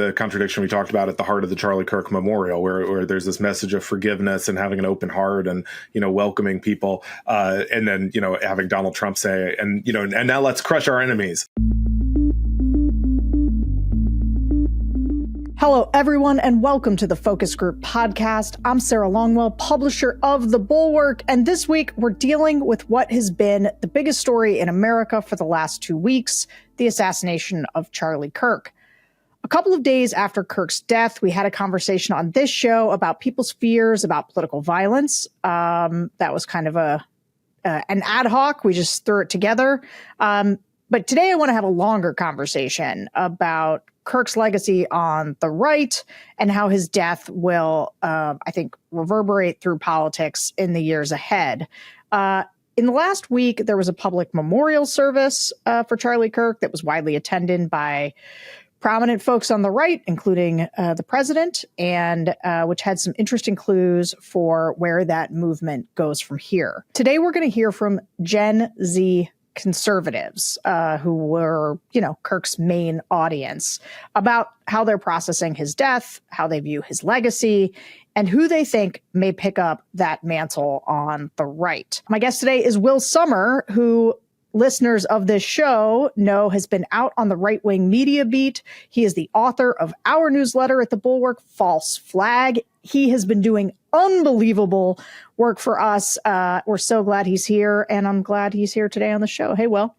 the contradiction we talked about at the heart of the Charlie Kirk Memorial, where there's this message of forgiveness and having an open heart and, welcoming people. And then, having Donald Trump say, and now let's crush our enemies. Hello, everyone, and welcome to the Focus Group podcast. I'm Sarah Longwell, publisher of The Bulwark, and this week we're dealing with what has been the biggest story in America for the last 2 weeks, the assassination of Charlie Kirk. A couple of days after Kirk's death, we had a conversation on this show about people's fears about political violence. That was kind of an ad hoc. We just threw it together. But today I want to have a longer conversation about Kirk's legacy on the right and how his death will, I think, reverberate through politics in the years ahead. In the last week, there was a public memorial service for Charlie Kirk that was widely attended by prominent folks on the right, including the president, and which had some interesting clues for where that movement goes from here. Today, we're going to hear from Gen Z conservatives who were, Kirk's main audience, about how they're processing his death, how they view his legacy, and who they think may pick up that mantle on the right. My guest today is Will Sommer, who listeners of this show know has been out on the right-wing media beat. He is the author of our newsletter at the Bulwark, False Flag. He has been doing unbelievable work for us. We're so glad he's here, and I'm glad he's here today on the show. Hey, Will.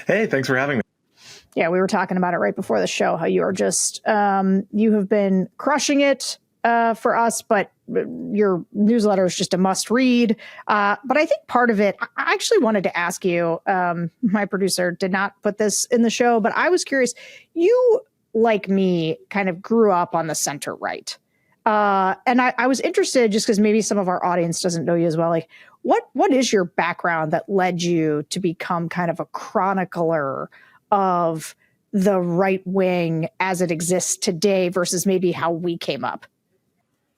Hey, thanks for having me. Yeah, we were talking about it right before the show, how you are just, you have been crushing it for us, but your newsletter is just a must read. But I think part of it, I actually wanted to ask you, my producer did not put this in the show, but I was curious, you, like me, kind of grew up on the center right. And I was interested, just because maybe some of our audience doesn't know you as well, like what is your background that led you to become kind of a chronicler of the right wing as it exists today versus maybe how we came up?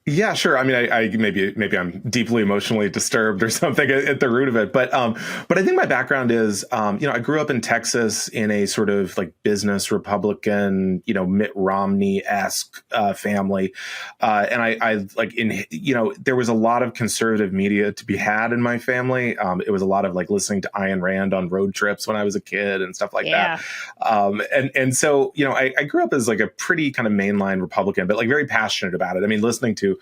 Yeah, sure. I mean, I maybe I'm deeply emotionally disturbed or something at the root of it. But I think my background is, I grew up in Texas in a sort of like business Republican, Mitt Romney-esque family. And I like there was a lot of conservative media to be had in my family. It was a lot of like listening to Ayn Rand on road trips when I was a kid and stuff like that. And so, I grew up as like a pretty kind of mainline Republican, but like very passionate about it. I mean, listening to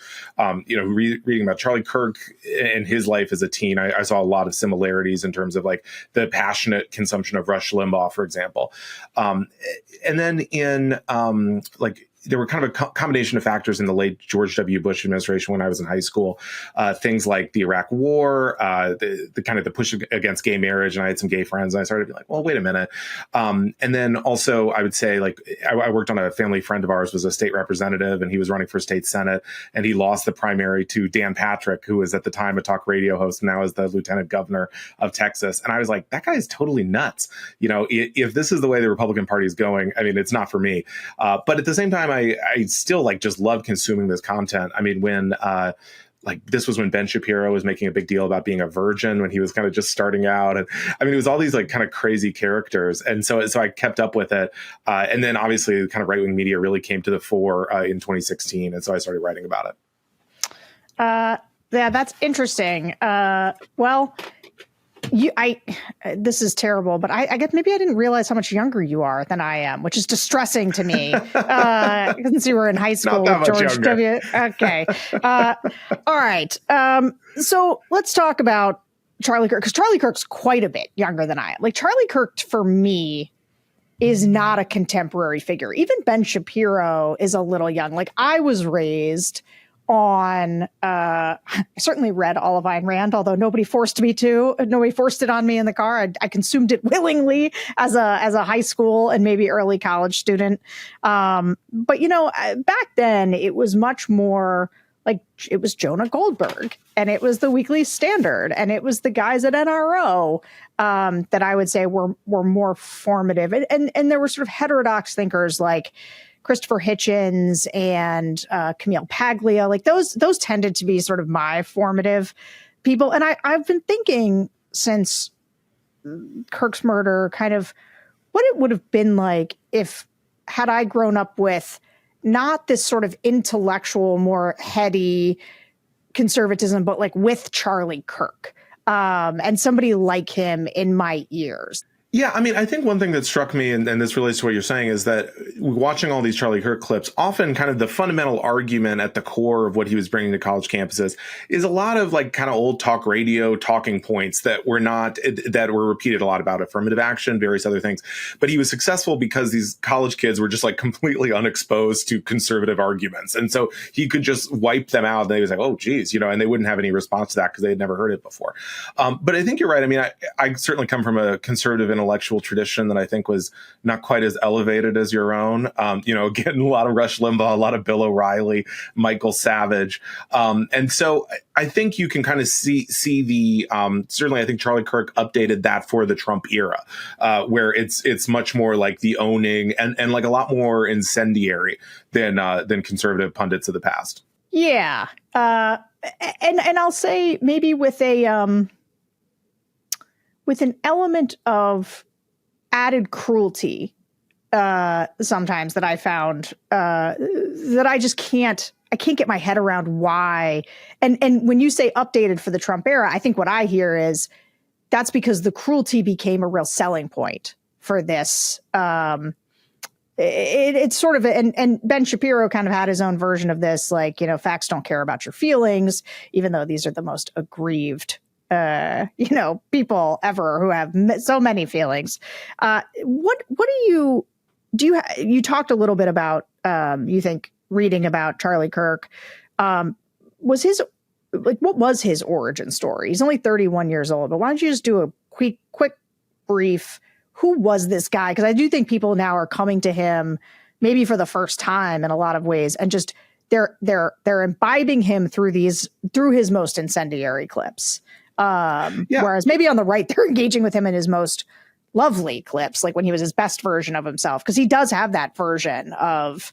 reading about Charlie Kirk and his life as a teen, I saw a lot of similarities in terms of like the passionate consumption of Rush Limbaugh, for example. And then in there were kind of a combination of factors in the late George W. Bush administration when I was in high school. Things like the Iraq War, the kind of the push against gay marriage. And I had some gay friends and I started to be like, well, wait a minute. And then also I would say like I worked on a family friend of ours was a state representative and he was running for state Senate and he lost the primary to Dan Patrick, who was at the time a talk radio host and now is the lieutenant governor of Texas. And I was like, that guy is totally nuts. If this is the way the Republican Party is going, I mean, it's not for me. But at the same time, I still like just love consuming this content. I mean, when this was when Ben Shapiro was making a big deal about being a virgin when he was kind of just starting out. And I mean, it was all these like kind of crazy characters. And so I kept up with it. And then obviously kind of right-wing media really came to the fore in 2016. And so I started writing about it. Yeah, that's interesting. This is terrible, but I guess maybe I didn't realize how much younger you are than I am, which is distressing to me since you were in high school with George W. Okay. All right. So let's talk about Charlie Kirk, because Charlie Kirk's quite a bit younger than I am. Like Charlie Kirk, for me, is not a contemporary figure. Even Ben Shapiro is a little young. Like I was raised on, I certainly read all of Ayn Rand, although nobody forced me to. Nobody forced it on me in the car. I consumed it willingly as a high school and maybe early college student. But back then it was much more like it was Jonah Goldberg and it was the Weekly Standard and it was the guys at NRO that I would say were more formative. And there were sort of heterodox thinkers like Christopher Hitchens and Camille Paglia. Like those tended to be sort of my formative people. And I've been thinking since Kirk's murder kind of what it would have been like had I grown up with not this sort of intellectual, more heady conservatism, but like with Charlie Kirk, and somebody like him in my ears. Yeah, I mean, I think one thing that struck me, and this relates to what you're saying, is that watching all these Charlie Kirk clips, often kind of the fundamental argument at the core of what he was bringing to college campuses is a lot of like kind of old talk radio talking points that were repeated a lot about affirmative action, various other things. But he was successful because these college kids were just like completely unexposed to conservative arguments. And so he could just wipe them out. And they was like, oh, geez, and they wouldn't have any response to that because they had never heard it before. But I think you're right. I mean, I certainly come from a conservative intellectual tradition that I think was not quite as elevated as your own. Getting a lot of Rush Limbaugh, a lot of Bill O'Reilly, Michael Savage. And so I think you can kind of see the, certainly I think Charlie Kirk updated that for the Trump era, where it's much more like the owning and like a lot more incendiary than conservative pundits of the past. Yeah. And I'll say maybe with an element of added cruelty, sometimes that I found, that I just can't get my head around why. And when you say updated for the Trump era, I think what I hear is that's because the cruelty became a real selling point for this. It's sort of, and Ben Shapiro kind of had his own version of this, like, facts don't care about your feelings, even though these are the most aggrieved people ever who have so many feelings. What do you talked a little bit about, you think reading about Charlie Kirk, what was his origin story? He's only 31 years old, but why don't you just do a quick brief, who was this guy? Because I do think people now are coming to him maybe for the first time in a lot of ways, and just they're imbibing him through his most incendiary clips. Whereas maybe on the right, they're engaging with him in his most lovely clips, like when he was his best version of himself, because he does have that version of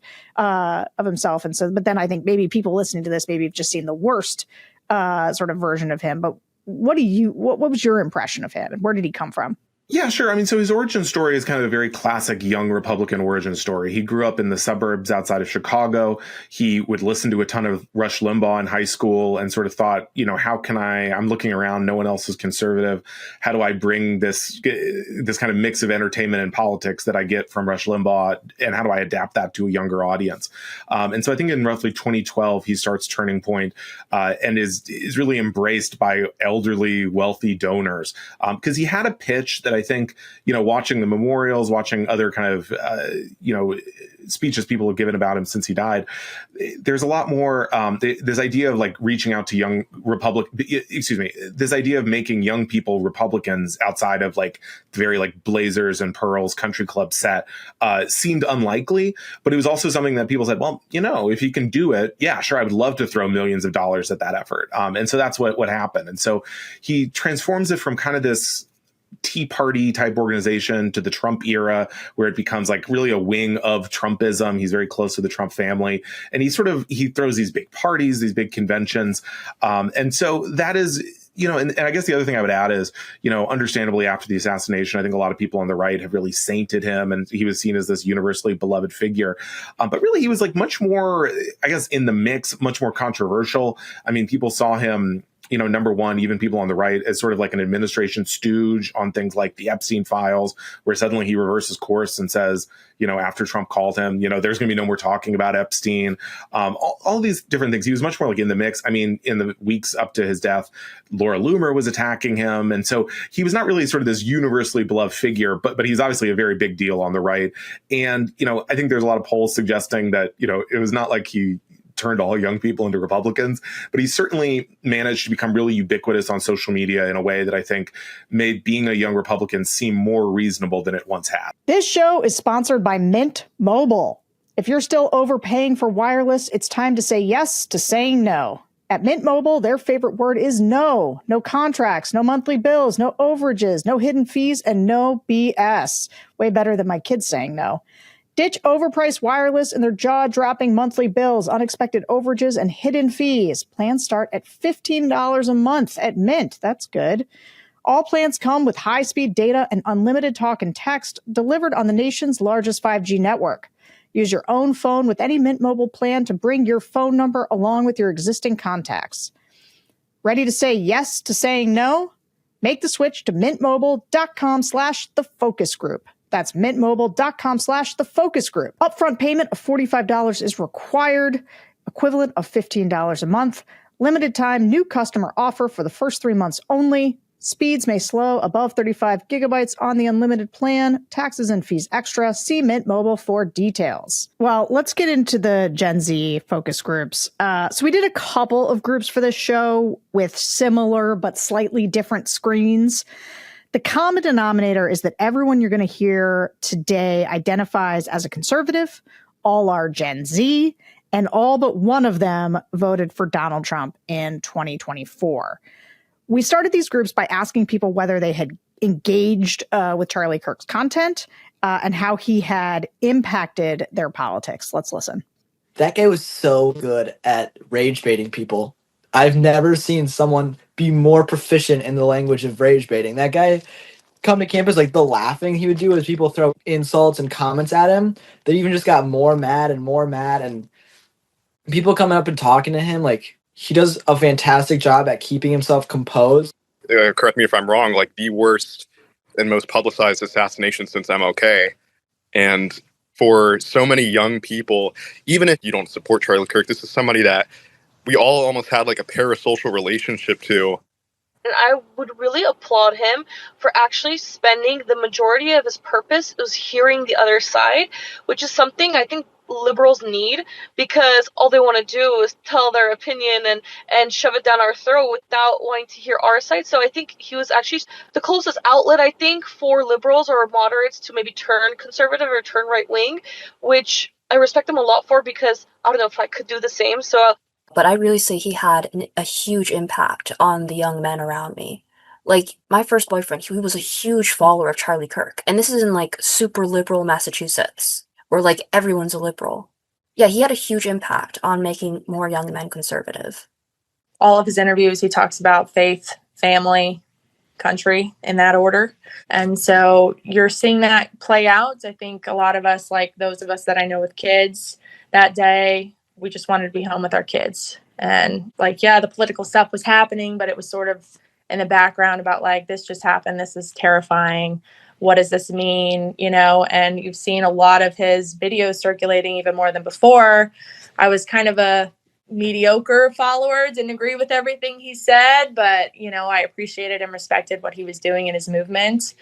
himself. And so, but then I think maybe people listening to this maybe have just seen the worst sort of version of him. But what was your impression of him, and where did he come from? Yeah, sure. I mean, so his origin story is kind of a very classic young Republican origin story. He grew up in the suburbs outside of Chicago. He would listen to a ton of Rush Limbaugh in high school and sort of thought, how can I'm looking around, no one else is conservative. How do I bring this kind of mix of entertainment and politics that I get from Rush Limbaugh, and how do I adapt that to a younger audience? And so I think in roughly 2012, he starts Turning Point, and is really embraced by elderly, wealthy donors, because he had a pitch that I think, watching the memorials, watching other kind of, speeches people have given about him since he died, there's a lot more, this idea of like reaching out to young this idea of making young people Republicans outside of like the very like Blazers and Pearls country club set, seemed unlikely, but it was also something that people said, well, if he can do it, yeah, sure, I would love to throw millions of dollars at that effort. And so that's what happened. And so he transforms it from kind of this Tea Party type organization to the Trump era, where it becomes like really a wing of Trumpism. He's very close to the Trump family, and he throws these big parties, these big conventions. And so that is, and I guess the other thing I would add is, understandably after the assassination, I think a lot of people on the right have really sainted him, and he was seen as this universally beloved figure. But really, he was like much more, I guess, in the mix, much more controversial. I mean, people saw him, number one, even people on the right, as sort of like an administration stooge on things like the Epstein files, where suddenly he reverses course and says, after Trump called him, there's going to be no more talking about Epstein, all these different things. He was much more like in the mix. I mean, in the weeks up to his death, Laura Loomer was attacking him. And so he was not really sort of this universally beloved figure, but he's obviously a very big deal on the right. And, I think there's a lot of polls suggesting that, it was not like he turned all young people into Republicans, but he certainly managed to become really ubiquitous on social media in a way that I think made being a young Republican seem more reasonable than it once had. This show is sponsored by Mint Mobile. If you're still overpaying for wireless, it's time to say yes to saying no. At Mint Mobile, their favorite word is no. No contracts, no monthly bills, no overages, no hidden fees, and no BS. Way better than my kids saying no. Ditch overpriced wireless and their jaw-dropping monthly bills, unexpected overages, and hidden fees. Plans start at $15 a month at Mint. That's good. All plans come with high-speed data and unlimited talk and text delivered on the nation's largest 5G network. Use your own phone with any Mint Mobile plan to bring your phone number along with your existing contacts. Ready to say yes to saying no? Make the switch to mintmobile.com/thefocusgroup. That's mintmobile.com/thefocusgroup. Upfront payment of $45 is required, equivalent of $15 a month. Limited time new customer offer for the first 3 months only. Speeds may slow above 35 gigabytes on the unlimited plan. Taxes and fees extra. See Mint Mobile for details. Well, let's get into the Gen Z focus groups. So we did a couple of groups for this show with similar but slightly different screens. The common denominator is that everyone you're going to hear today identifies as a conservative, all are Gen Z, and all but one of them voted for Donald Trump in 2024. We started these groups by asking people whether they had engaged with Charlie Kirk's content and how he had impacted their politics. Let's listen. That guy was so good at rage baiting people. I've never seen someone be more proficient in the language of rage baiting. That guy come to campus, like the laughing he would do as people throw insults and comments at him. They even just got more mad, and people coming up and talking to him, like he does a fantastic job at keeping himself composed. Correct me if I'm wrong, like the worst and most publicized assassination since MLK. And for so many young people, even if you don't support Charlie Kirk, this is somebody that we all almost had like a parasocial relationship to. And I would really applaud him for actually spending the majority of his purpose was hearing the other side, which is something I think liberals need, because all they want to do is tell their opinion and shove it down our throat without wanting to hear our side. So I think he was actually the closest outlet, I think, for liberals or moderates to maybe turn conservative or turn right wing, which I respect him a lot for, because I don't know if I could do the same. So but I really say he had a huge impact on the young men around me. Like, my first boyfriend, he was a huge follower of Charlie Kirk. And this is in, like, super liberal Massachusetts, where, like, everyone's a liberal. Yeah, he had a huge impact on making more young men conservative. All of his interviews, he talks about faith, family, country, in that order. And so you're seeing that play out. I think a lot of us, like those of us that I know with kids, that day, we just wanted to be home with our kids. And like, yeah, the political stuff was happening, but it was sort of in the background about like, this just happened. This is terrifying. What does this mean? You know, and you've seen a lot of his videos circulating even more than before. I was kind of a mediocre follower, didn't agree with everything he said, but, you know, I appreciated and respected what he was doing in his movement.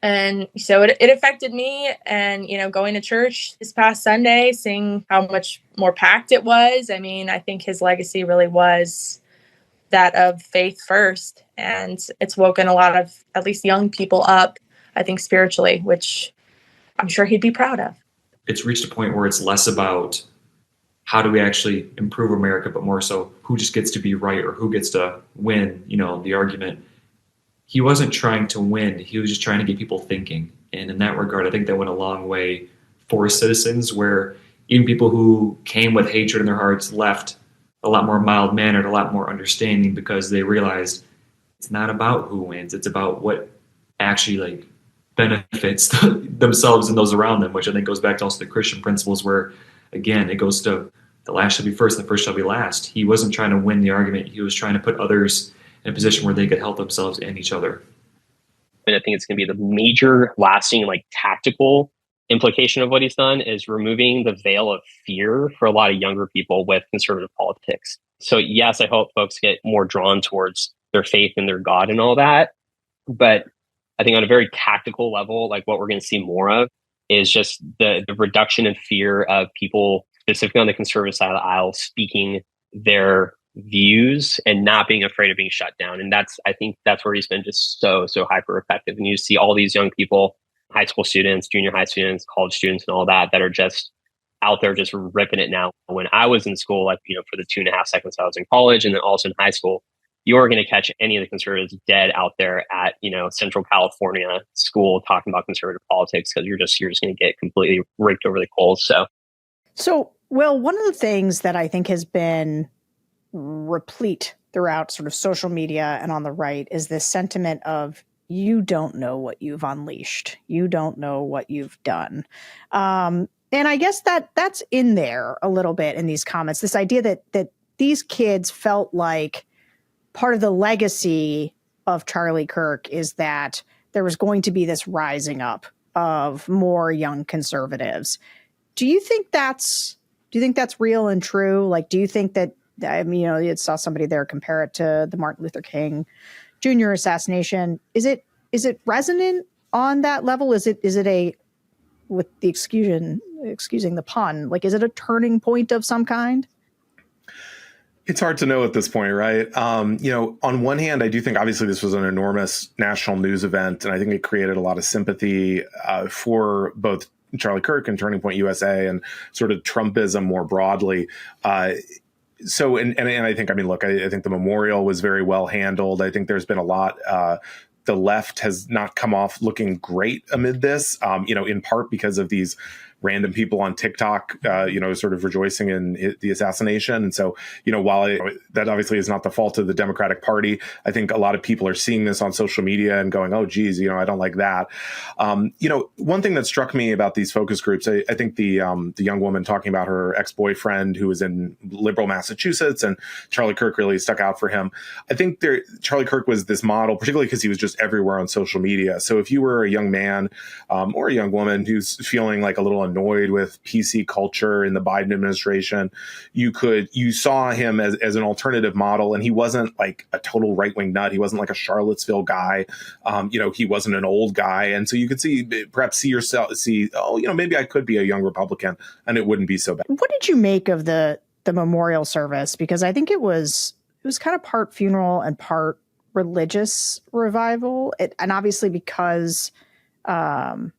And so it affected me. And, you know, going to church this past Sunday, seeing how much more packed it was. I mean, I think his legacy really was that of faith first. And it's woken a lot of, at least young people up, I think, spiritually, which I'm sure he'd be proud of. It's reached a point where it's less about how do we actually improve America, but more so who just gets to be right or who gets to win, you know, the argument. He wasn't trying to win. He was just trying to get people thinking. And in that regard, I think that went a long way for citizens, where even people who came with hatred in their hearts left a lot more mild-mannered, a lot more understanding, because they realized it's not about who wins. It's about what actually like benefits themselves and those around them, which I think goes back to also the Christian principles where, again, it goes to the last shall be first and the first shall be last. He wasn't trying to win the argument. He was trying to put others in a position where they could help themselves and each other. And I think it's going to be the major lasting, like tactical implication of what he's done is removing the veil of fear for a lot of younger people with conservative politics. So yes, I hope folks get more drawn towards their faith and their God and all that. But I think on a very tactical level, like what we're going to see more of is just the reduction in fear of people, specifically on the conservative side of the aisle, speaking their views and not being afraid of being shut down. And I think that's where he's been just so hyper effective. And you see all these young people, high school students, junior high students, college students, and all that are just out there just ripping it now. When I was in school, like, you know, for the 2.5 seconds I was in college and then also in high school, you're going to catch any of the conservatives dead out there at, you know, Central California school talking about conservative politics, because you're just going to get completely raked over the coals. So, Will, one of the things that I think has been replete throughout sort of social media and on the right is this sentiment of, you don't know what you've unleashed. You don't know what you've done. And I guess that's in there a little bit in these comments, this idea that these kids felt like part of the legacy of Charlie Kirk is that there was going to be this rising up of more young conservatives. Do you think that's real and true? Like, do you think that, I mean, you saw somebody there compare it to the Martin Luther King Jr. assassination. Is it resonant on that level? Is it a, with the excusing the pun, like, is it a turning point of some kind? It's hard to know at this point, right? On one hand, I do think obviously this was an enormous national news event, and I think it created a lot of sympathy for both Charlie Kirk and Turning Point USA and sort of Trumpism more broadly. So, and I think, I mean, look, I think the memorial was very well handled. I think there's been a lot. The left has not come off looking great amid this, in part because of these random people on TikTok, sort of rejoicing in the assassination. And so, while that obviously is not the fault of the Democratic Party, I think a lot of people are seeing this on social media and going, oh, geez, I don't like that. One thing that struck me about these focus groups, I think the young woman talking about her ex-boyfriend who was in liberal Massachusetts, and Charlie Kirk really stuck out for him. I think Charlie Kirk was this model, particularly because he was just everywhere on social media. So if you were a young man or a young woman who's feeling like a little annoyed with PC culture in the Biden administration, you saw him as an alternative model, and he wasn't like a total right-wing nut. He wasn't like a Charlottesville guy. He wasn't an old guy. And so you could see, maybe I could be a young Republican and it wouldn't be so bad. What did you make of the memorial service? Because I think it was kind of part funeral and part religious revival. And obviously because there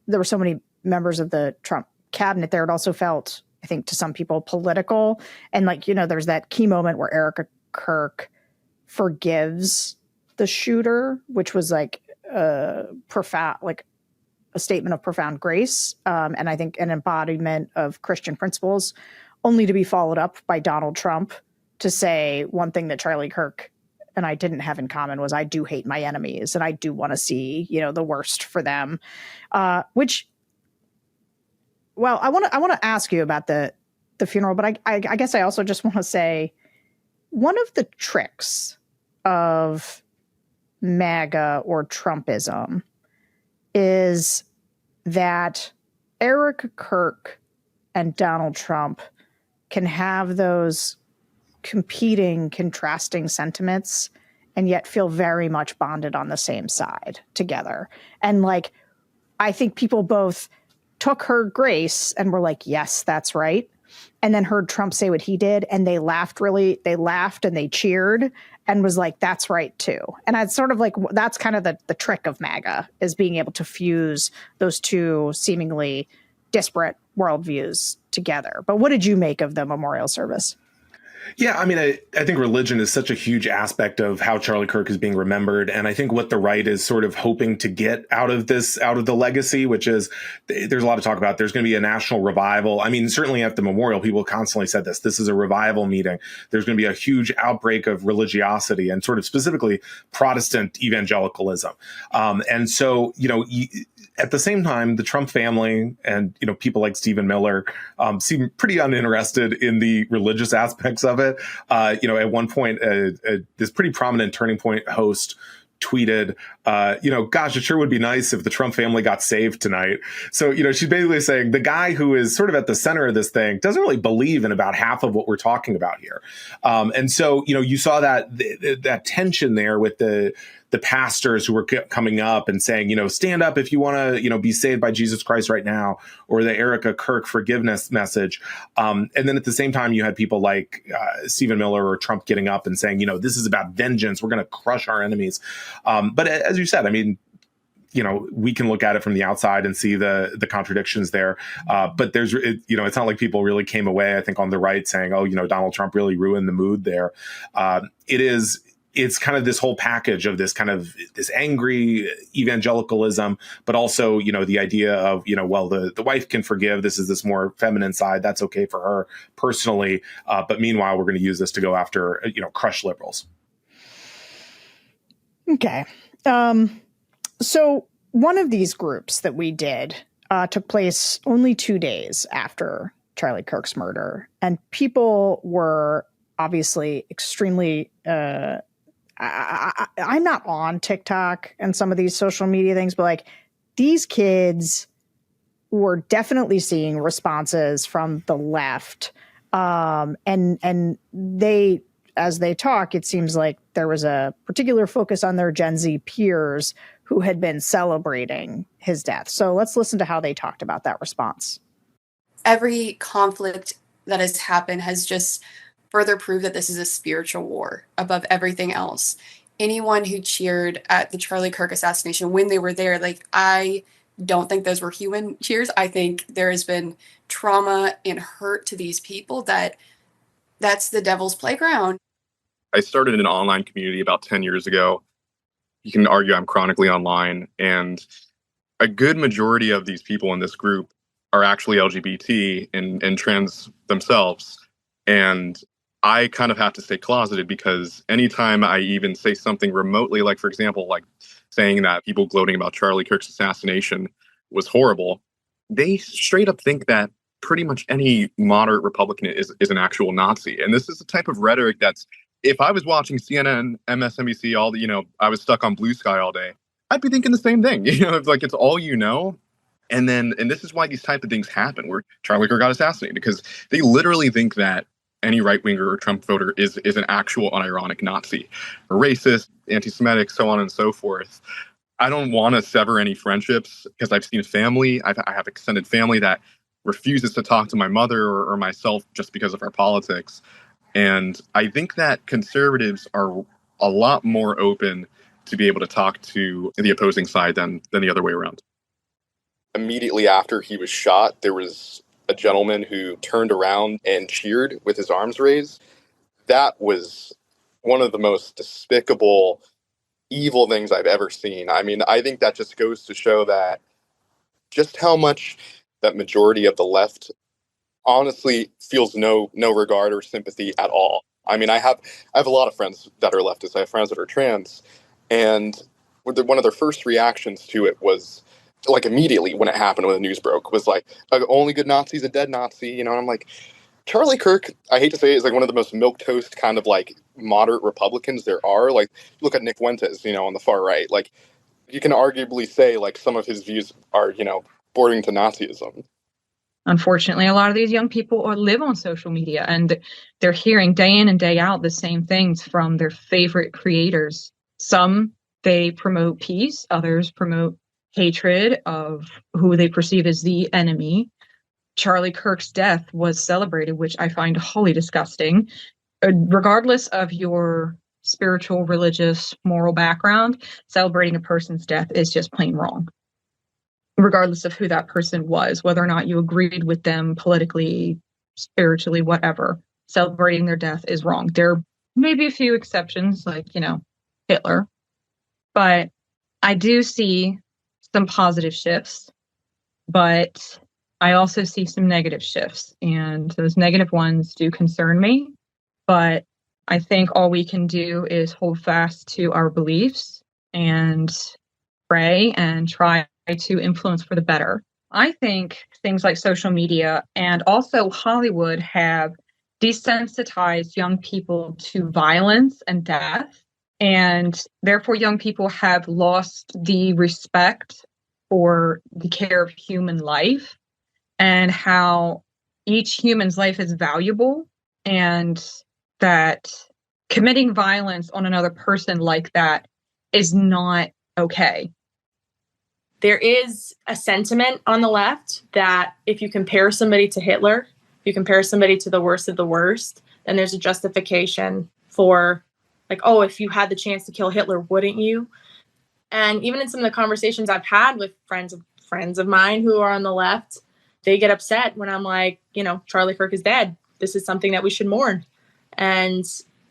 were so many members of the Trump cabinet there, it also felt, I think, to some people political. And there's that key moment where Erica Kirk forgives the shooter, which was like profound, like a statement of profound grace. And I think an embodiment of Christian principles, only to be followed up by Donald Trump to say one thing that Charlie Kirk and I didn't have in common was I do hate my enemies and I do want to see, the worst for them, well, I want to ask you about the funeral, but I guess I also just want to say one of the tricks of MAGA or Trumpism is that Eric Kirk and Donald Trump can have those competing, contrasting sentiments and yet feel very much bonded on the same side together. And I think people both took her grace and were like, yes, that's right. And then heard Trump say what he did and they laughed and they cheered and was like, that's right too. And it's sort of like, that's kind of the trick of MAGA, is being able to fuse those two seemingly disparate worldviews together. But what did you make of the memorial service? Yeah, I mean, I think religion is such a huge aspect of how Charlie Kirk is being remembered. And I think what the right is sort of hoping to get out of the legacy, which is there's a lot of talk about there's going to be a national revival. I mean, certainly at the memorial, people constantly said this is a revival meeting. There's going to be a huge outbreak of religiosity and sort of specifically Protestant evangelicalism. And so, at the same time, the Trump family and, people like Stephen Miller seem pretty uninterested in the religious aspects of it. At one point, this pretty prominent Turning Point host tweeted, gosh, it sure would be nice if the Trump family got saved tonight. So, she's basically saying the guy who is sort of at the center of this thing doesn't really believe in about half of what we're talking about here. And so, you saw that tension there with the pastors who were coming up and saying, stand up if you want to, be saved by Jesus Christ right now, or the Erica Kirk forgiveness message. And then at the same time, you had people like Stephen Miller or Trump getting up and saying, this is about vengeance. We're going to crush our enemies. But as you said, I mean, we can look at it from the outside and see the contradictions there. But it's not like people really came away, I think, on the right saying, oh, Donald Trump really ruined the mood there. It's kind of this whole package of this kind of this angry evangelicalism, but also, the idea of, the wife can forgive. This is this more feminine side. That's okay for her personally. But meanwhile, we're going to use this to go after, crush liberals. Okay. So one of these groups that we did took place only 2 days after Charlie Kirk's murder. And people were obviously extremely... I'm not on TikTok and some of these social media things, but like these kids were definitely seeing responses from the left. And they, as they talk, it seems like there was a particular focus on their Gen Z peers who had been celebrating his death. So let's listen to how they talked about that response. Every conflict that has happened has just further proved that this is a spiritual war above everything else. Anyone who cheered at the Charlie Kirk assassination when they were there, like, I don't think those were human cheers. I think there has been trauma and hurt to these people that's the devil's playground. I started an online community about 10 years ago. You can argue I'm chronically online, and a good majority of these people in this group are actually LGBT and trans themselves. And I kind of have to stay closeted because anytime I even say something remotely, like, for example, like saying that people gloating about Charlie Kirk's assassination was horrible, they straight up think that pretty much any moderate Republican is an actual Nazi. And this is the type of rhetoric that's, if I was watching CNN, MSNBC, all the, I was stuck on Blue Sky all day, I'd be thinking the same thing. It's like, it's all And this is why these type of things happen, where Charlie Kirk got assassinated, because they literally think that any right-winger or Trump voter is an actual unironic Nazi, a racist, anti-Semitic, so on and so forth. I don't want to sever any friendships because I've seen family. I have extended family that refuses to talk to my mother or myself just because of our politics. And I think that conservatives are a lot more open to be able to talk to the opposing side than the other way around. Immediately after he was shot, there was a gentleman who turned around and cheered with his arms raised. That was one of the most despicable, evil things I've ever seen. I mean, I think that just goes to show that just how much that majority of the left honestly feels no regard or sympathy at all. I mean, I have a lot of friends that are leftists. I have friends that are trans, and one of their first reactions to it was, like, immediately when it happened, when the news broke, was like, only good Nazi's a dead Nazi, and I'm like, Charlie Kirk, I hate to say it, is like one of the most milquetoast kind of like moderate Republicans there are. Like, look at Nick Fuentes, on the far right. Like, you can arguably say like some of his views are, bordering to Nazism. Unfortunately, a lot of these young people live on social media, and they're hearing day in and day out the same things from their favorite creators. Some, they promote peace, others promote hatred of who they perceive as the enemy. Charlie Kirk's death was celebrated, which I find wholly disgusting. Regardless of your spiritual, religious, moral background, celebrating a person's death is just plain wrong. Regardless of who that person was, whether or not you agreed with them politically, spiritually, whatever, celebrating their death is wrong. There may be a few exceptions, like, Hitler. But I do see some positive shifts, but I also see some negative shifts, and those negative ones do concern me. But I think all we can do is hold fast to our beliefs and pray and try to influence for the better. I think things like social media and also Hollywood have desensitized young people to violence and death. And therefore, young people have lost the respect for the care of human life and how each human's life is valuable, and that committing violence on another person like that is not okay. There is a sentiment on the left that if you compare somebody to Hitler, if you compare somebody to the worst of the worst, then there's a justification for, like, oh, if you had the chance to kill Hitler, wouldn't you? And even in some of the conversations I've had with friends of mine who are on the left, they get upset when I'm like, Charlie Kirk is dead. This is something that we should mourn. And,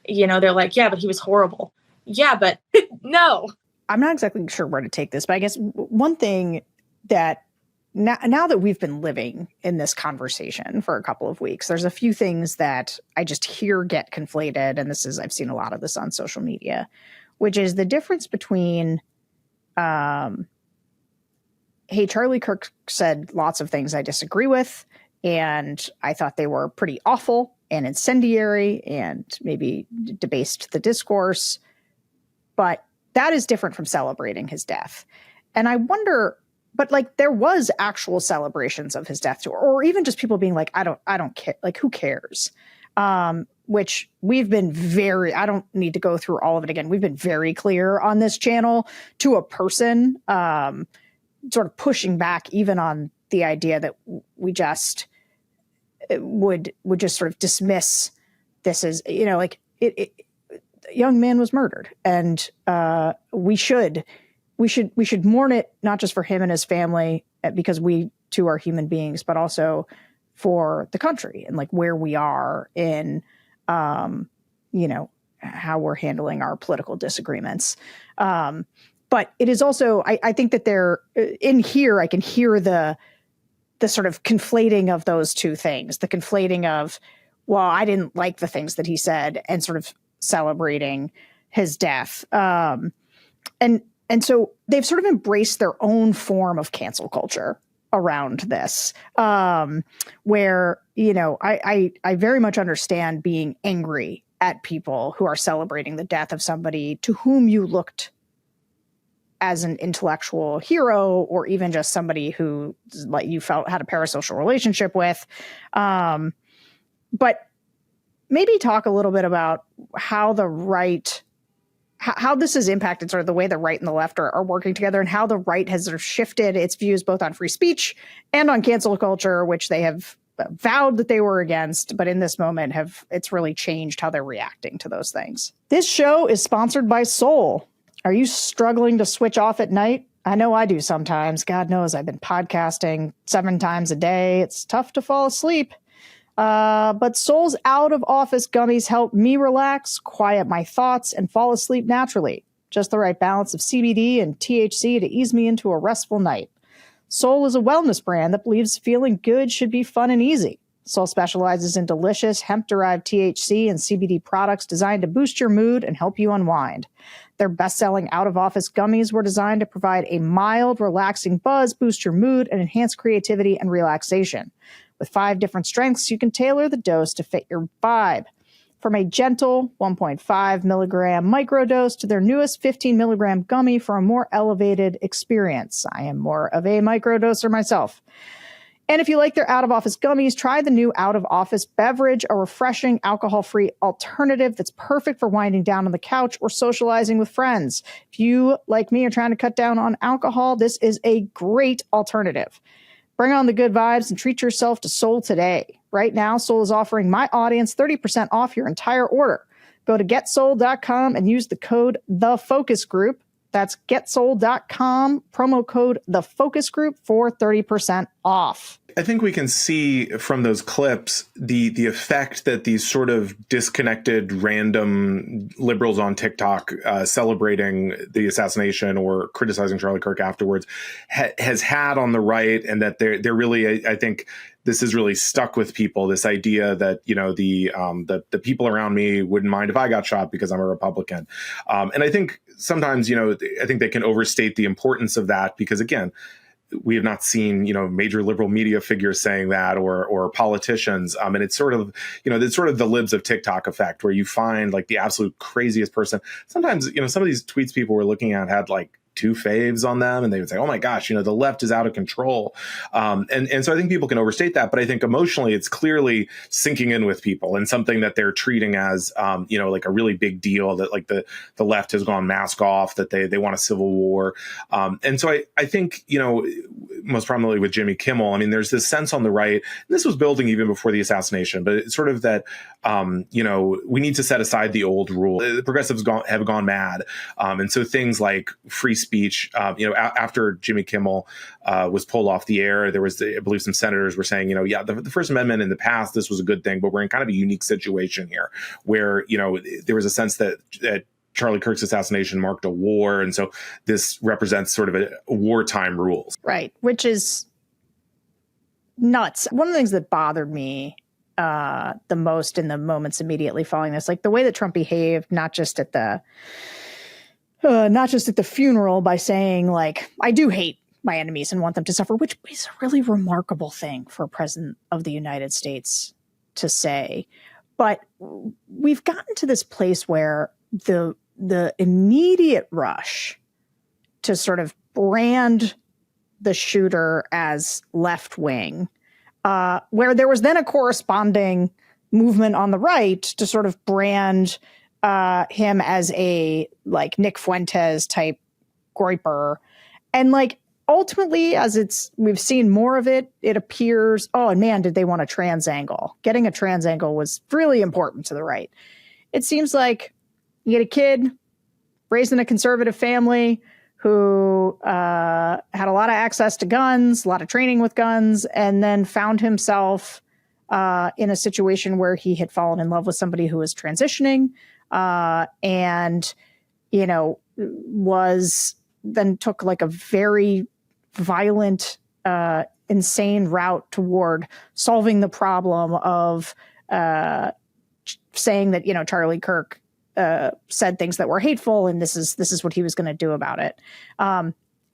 they're like, yeah, but he was horrible. Yeah, but no. I'm not exactly sure where to take this, but I guess one thing that now that we've been living in this conversation for a couple of weeks, there's a few things that I just hear get conflated. And I've seen a lot of this on social media, which is the difference between hey, Charlie Kirk said lots of things I disagree with, and I thought they were pretty awful and incendiary and maybe debased the discourse. But that is different from celebrating his death. And I wonder, but like there was actual celebrations of his death, or even just people being like, I don't care. Like, who cares? Which we've been I don't need to go through all of it again. We've been very clear on this channel to a person, sort of pushing back even on the idea that we just would just sort of dismiss this as, like a young man was murdered, and we should mourn it, not just for him and his family, because we too are human beings, but also for the country and like where we are in, how we're handling our political disagreements. But it is also, I think that they're in here, I can hear the sort of conflating of those two things, the conflating of, well, I didn't like the things that he said, and sort of celebrating his death. And so they've sort of embraced their own form of cancel culture around this, where, I very much understand being angry at people who are celebrating the death of somebody to whom you looked as an intellectual hero, or even just somebody who like you felt had a parasocial relationship with. But maybe talk a little bit about how the right, how this has impacted sort of the way the right and the left are working together, and how the right has sort of shifted its views both on free speech and on cancel culture, which they have vowed that they were against, but in this moment it's really changed how they're reacting to those things. This show is sponsored by Soul. Are you struggling to switch off at night? I know I do sometimes. God knows I've been podcasting 7 times a day. It's tough to fall asleep. But Soul's out-of-office gummies help me relax, quiet my thoughts, and fall asleep naturally. Just the right balance of CBD and THC to ease me into a restful night. Soul is a wellness brand that believes feeling good should be fun and easy. Soul specializes in delicious hemp-derived THC and CBD products designed to boost your mood and help you unwind. Their best-selling out-of-office gummies were designed to provide a mild, relaxing buzz, boost your mood, and enhance creativity and relaxation. With 5 different strengths, you can tailor the dose to fit your vibe. From a gentle 1.5 milligram microdose to their newest 15 milligram gummy for a more elevated experience. I am more of a microdoser myself. And if you like their out-of-office gummies, try the new out-of-office beverage, a refreshing alcohol-free alternative that's perfect for winding down on the couch or socializing with friends. If you, like me, are trying to cut down on alcohol, this is a great alternative. Bring on the good vibes and treat yourself to Soul today. Right now, Soul is offering my audience 30% off your entire order. Go to getsoul.com and use the code TheFocusGroup. That's getsoul.com, promo code TheFocusGroup for 30% off. I think we can see from those clips the effect that these sort of disconnected random liberals on TikTok celebrating the assassination or criticizing Charlie Kirk afterwards has had on the right, and that they're really, I think this has really stuck with people, this idea that, the people around me wouldn't mind if I got shot because I'm a Republican. And I think sometimes, I think they can overstate the importance of that because, again, we have not seen, major liberal media figures saying that or politicians. And it's sort of, it's sort of the libs of TikTok effect where you find like the absolute craziest person. Sometimes, some of these tweets people were looking at had like 2 faves on them, and they would say, oh my gosh, the left is out of control. And so I think people can overstate that, but I think emotionally it's clearly sinking in with people and something that they're treating as, like a really big deal, that like the left has gone mask off, that they want a civil war. And so I think, most prominently with Jimmy Kimmel, I mean, there's this sense on the right, and this was building even before the assassination, but it's sort of that, we need to set aside the old rule. The progressives have gone mad. And so things like free speech, after Jimmy Kimmel was pulled off the air, there was, I believe some senators were saying, the First Amendment in the past, this was a good thing, but we're in kind of a unique situation here where, there was a sense that Charlie Kirk's assassination marked a war. And so this represents sort of a wartime rules. Right. Which is nuts. One of the things that bothered me the most in the moments immediately following this, like the way that Trump behaved, not just at the funeral by saying like, I do hate my enemies and want them to suffer, which is a really remarkable thing for a president of the United States to say. But we've gotten to this place where the immediate rush to sort of brand the shooter as left wing, where there was then a corresponding movement on the right to sort of brand him as a like Nick Fuentes type groiper. And like ultimately, as we've seen more of it, it appears, oh, and man, did they want a trans angle? Getting a trans angle was really important to the right. It seems like you get a kid raised in a conservative family who had a lot of access to guns, a lot of training with guns, and then found himself in a situation where he had fallen in love with somebody who was transitioning, and, you know, then took like a very violent, insane route toward solving the problem of saying that, you know, Charlie Kirk said things that were hateful, and this is what he was going to do about it.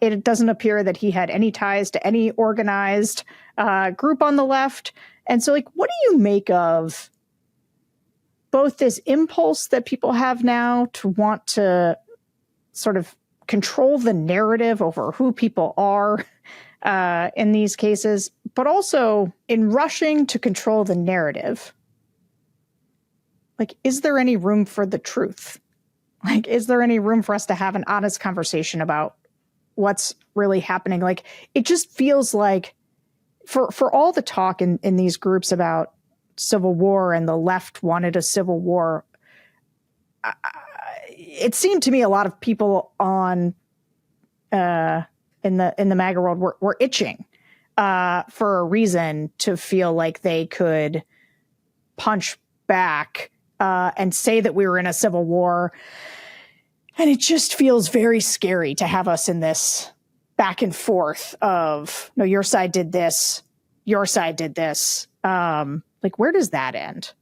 It doesn't appear that he had any ties to any organized group on the left. And so, like, what do you make of both this impulse that people have now to want to sort of control the narrative over who people are in these cases, but also in rushing to control the narrative? Like, is there any room for the truth? Like, is there any room for us to have an honest conversation about what's really happening? Like, it just feels like for all the talk in these groups about civil war and the left wanted a civil war, it seemed to me a lot of people in the MAGA world were itching for a reason to feel like they could punch back and say that we were in a civil war. And it just feels very scary to have us in this back and forth of, no, your side did this, your side did this. Like, where does that end?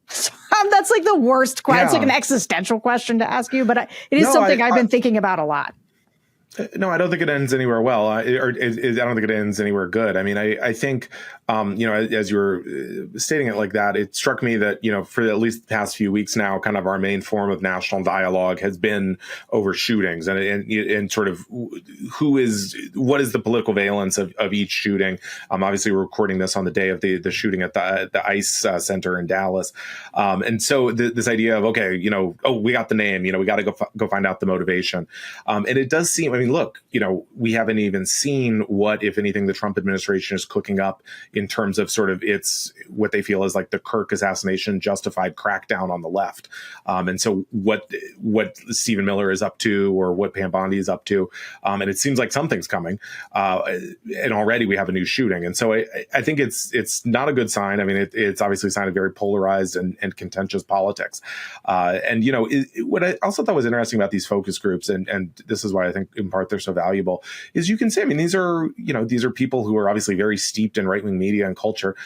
That's like the worst question. Yeah. It's like an existential question to ask you, but it is something I've been thinking about a lot. No, I don't think it ends anywhere well, I don't think it ends anywhere good. I mean, I think, you know, as you were stating it like that, it struck me that, you know, for at least the past few weeks now, kind of our main form of national dialogue has been over shootings and sort of what is the political valence of each shooting. Obviously, we're recording this on the day of the shooting at the ICE Center in Dallas. And so this idea of, okay, you know, oh, we got the name, you know, we got to go find out the motivation. And it does seem, I mean, look, you know, we haven't even seen what, if anything, the Trump administration is cooking up in terms of sort of what they feel is like the Kirk assassination justified crackdown on the left. And so what Stephen Miller is up to, or what Pam Bondi is up to. And it seems like something's coming. And already we have a new shooting. And so I think it's not a good sign. I mean, it's obviously a sign of very polarized and contentious politics. And, you know, what I also thought was interesting about these focus groups, and this is why I think in part they're so valuable, is you can say, I mean, these are people who are obviously very steeped in right-wing media and culture.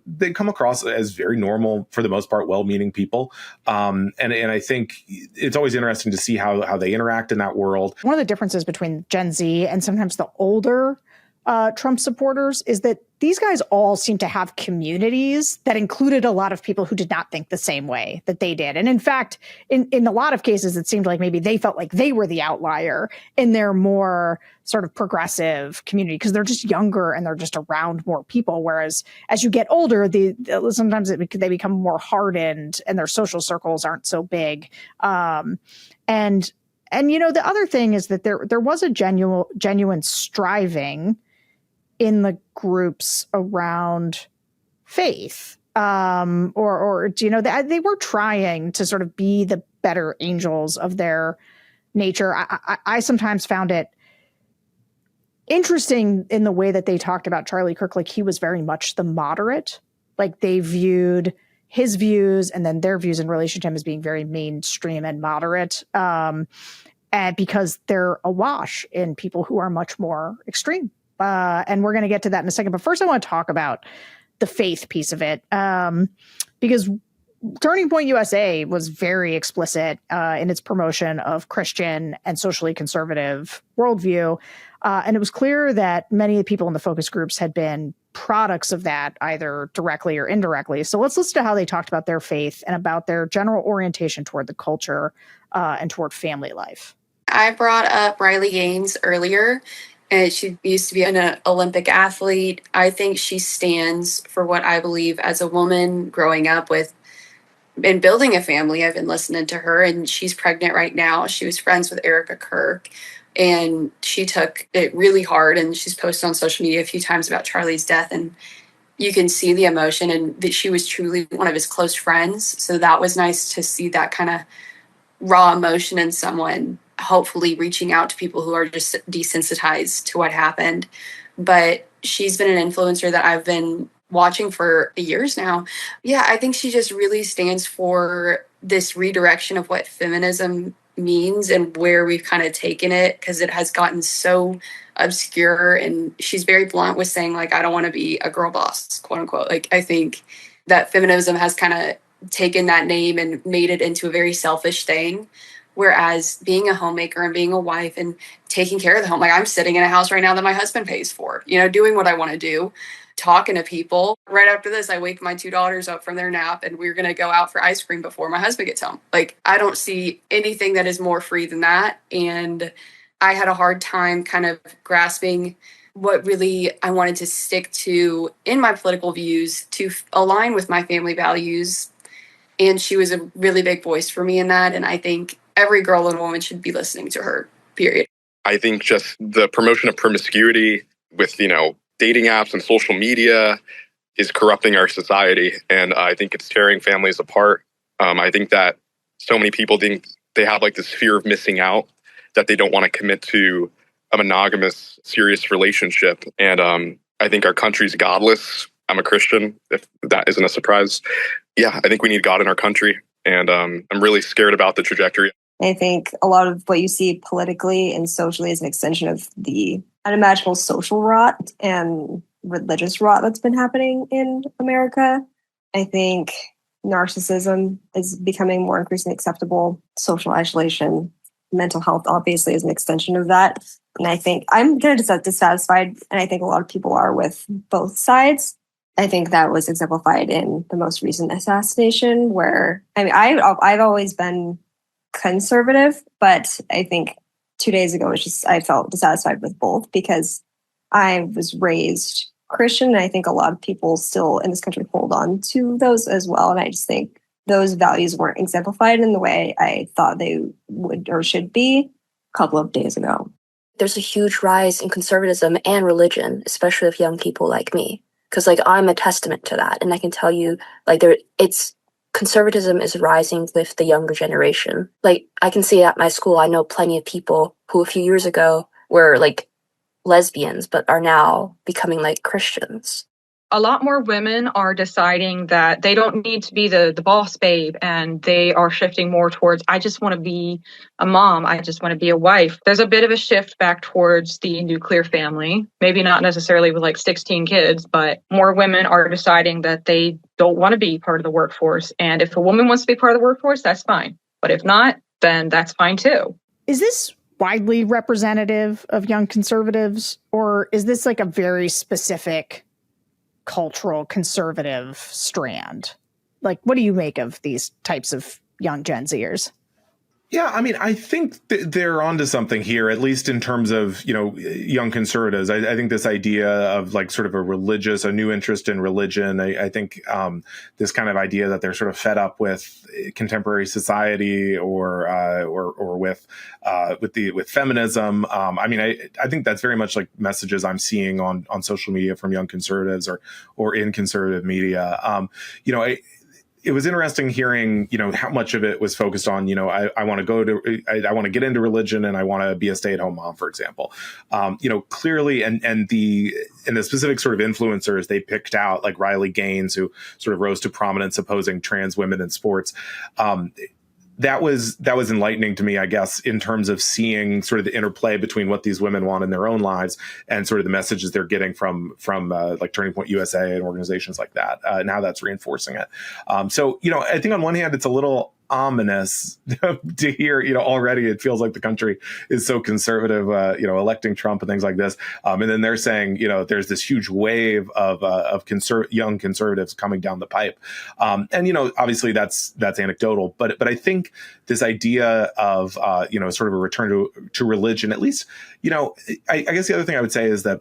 They come across as very normal, for the most part, well-meaning people. And I think it's always interesting to see how they interact in that world. One of the differences between Gen Z and sometimes the older Trump supporters is that these guys all seem to have communities that included a lot of people who did not think the same way that they did. And in fact, in a lot of cases, it seemed like maybe they felt like they were the outlier in their more sort of progressive community because they're just younger and they're just around more people. Whereas as you get older, sometimes they become more hardened and their social circles aren't so big. And you know, the other thing is that there was a genuine striving in the groups around faith, or you know, they were trying to sort of be the better angels of their nature. I sometimes found it interesting in the way that they talked about Charlie Kirk, like he was very much the moderate, like they viewed his views and then their views in relation to him as being very mainstream and moderate, and because they're awash in people who are much more extreme. And we're going to get to that in a second. But first, I want to talk about the faith piece of it, because Turning Point USA was very explicit in its promotion of Christian and socially conservative worldview. And it was clear that many of the people in the focus groups had been products of that, either directly or indirectly. So let's listen to how they talked about their faith and about their general orientation toward the culture and toward family life. I brought up Riley Gaines earlier, and she used to be an Olympic athlete. I think she stands for what I believe as a woman growing up with and building a family. I've been listening to her, and she's pregnant right now. She was friends with Erica Kirk, and she took it really hard, and she's posted on social media a few times about Charlie's death, and you can see the emotion, and that she was truly one of his close friends. So that was nice to see that kind of raw emotion in someone, hopefully reaching out to people who are just desensitized to what happened. But she's been an influencer that I've been watching for years now. Yeah, I think she just really stands for this redirection of what feminism means and where we've kind of taken it, because it has gotten so obscure. And she's very blunt with saying, like, I don't want to be a girl boss, quote unquote. Like, I think that feminism has kind of taken that name and made it into a very selfish thing. Whereas being a homemaker and being a wife and taking care of the home, like I'm sitting in a house right now that my husband pays for, doing what I want to do, talking to people. Right after this, I wake my two daughters up from their nap and we're going to go out for ice cream before my husband gets home. Like, I don't see anything that is more free than that. And I had a hard time kind of grasping what really I wanted to stick to in my political views to align with my family values. And she was a really big voice for me in that. And I think every girl and woman should be listening to her, period. I think just the promotion of promiscuity with, dating apps and social media is corrupting our society. And I think it's tearing families apart. I think that so many people think they have like this fear of missing out, that they don't want to commit to a monogamous, serious relationship. And I think our country's godless. I'm a Christian, if that isn't a surprise. Yeah, I think we need God in our country. And I'm really scared about the trajectory. I think a lot of what you see politically and socially is an extension of the unimaginable social rot and religious rot that's been happening in America. I think narcissism is becoming more increasingly acceptable. Social isolation, mental health obviously is an extension of that. And I think I'm kind of dissatisfied, and I think a lot of people are, with both sides. I think that was exemplified in the most recent assassination, where, I've always been conservative, but I think 2 days ago, I felt dissatisfied with both, because I was raised Christian, and I think a lot of people still in this country hold on to those as well. And I just think those values weren't exemplified in the way I thought they would or should be a couple of days ago. There's a huge rise in conservatism and religion, especially with young people like me. Because I'm a testament to that. And I can tell you, conservatism is rising with the younger generation. I can see at my school, I know plenty of people who a few years ago were lesbians, but are now becoming Christians. A lot more women are deciding that they don't need to be the boss babe, and they are shifting more towards, I just want to be a mom. I just want to be a wife. There's a bit of a shift back towards the nuclear family, maybe not necessarily with 16 kids, but more women are deciding that they don't want to be part of the workforce. And if a woman wants to be part of the workforce, that's fine. But if not, then that's fine too. Is this widely representative of young conservatives, or is this a very specific cultural conservative strand? What do you make of these types of young Gen Zers? Yeah, I think they're onto something here, at least in terms of, young conservatives. I think this idea of sort of a new interest in religion. I think this kind of idea that they're sort of fed up with contemporary society or with feminism. I think that's very much messages I'm seeing on social media from young conservatives or in conservative media. It was interesting hearing, how much of it was focused on, I want to get into religion and I want to be a stay-at-home mom, for example. Clearly, and the specific sort of influencers they picked out, like Riley Gaines, who sort of rose to prominence opposing trans women in sports. that was enlightening to me, I guess, in terms of seeing sort of the interplay between what these women want in their own lives and sort of the messages they're getting from like Turning Point USA and organizations like that, and how that's reinforcing it. So, I think on one hand, it's a little ominous to hear, already it feels like the country is so conservative, electing Trump and things like this. And then they're saying, there's this huge wave of young conservatives coming down the pipe. And, obviously that's anecdotal, but I think this idea of, sort of a return to religion, at least, I guess the other thing I would say is that